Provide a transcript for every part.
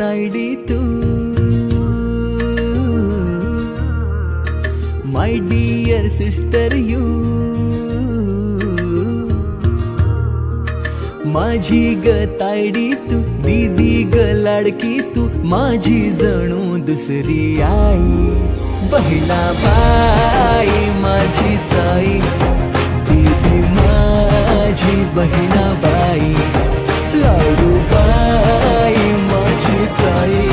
तायडी तू my dear sister you माझी ग तायडी तू दीदी ग लाडकी तू माझी जणू दुसरी आई बहिणाबाई माझी ताई दीदी माझी बहिणाबाई लाडूबाई माझी ताई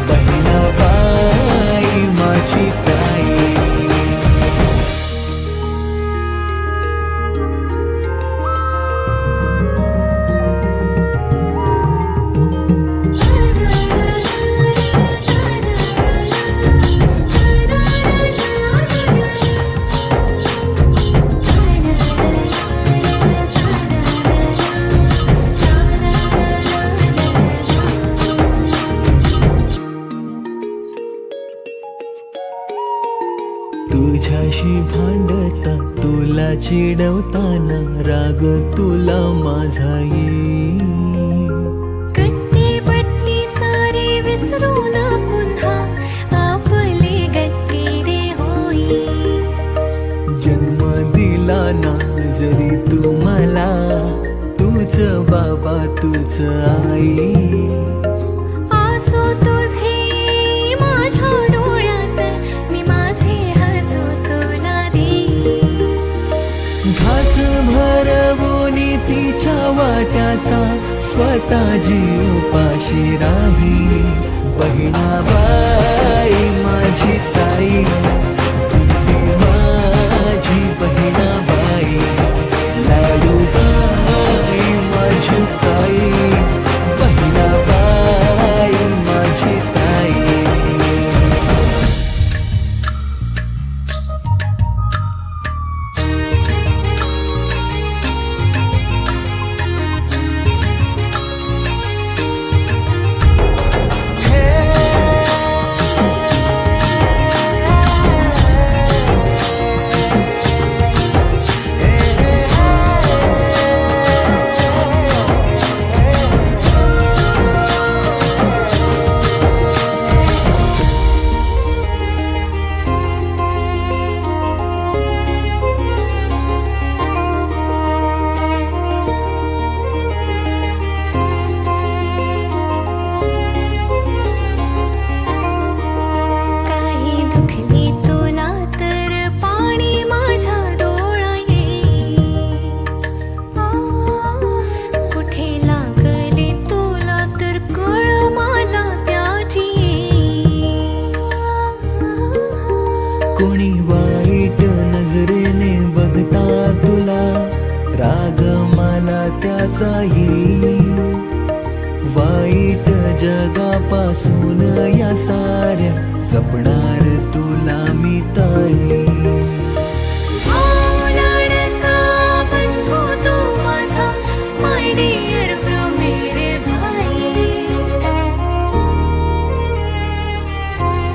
बहिणाबाई माझी ताई तुझ्याशी भांडता तुला चिडवताना राग तुला माझा येईल गट्टी बट्टी सारी विसरून पुन्हा आपले गट्टी रे होईल जन्म दिला ना जरी तू मला तूच बाबा तूच आई आसो तुझे माझ्या डोळ्यात मी माझे हसू तुला देईन घास भरवून तिच्या वाट्याचा स्वतः जीव पाशी राही बहिणाबाई माझी ताई दीदी माझी बहिणाबाई लाडूबाई माझी ताई बहिणाबाई माझी ताई काही दुखली तुला तर पाणी माझ्या डोळा येईल कुठे लागले तुला तर कळ मला त्याची येईल कोणी वाईट नजरेने बघता तुला राग मला त्याचा येईल वाईट जगापासून या साऱ्या जपणार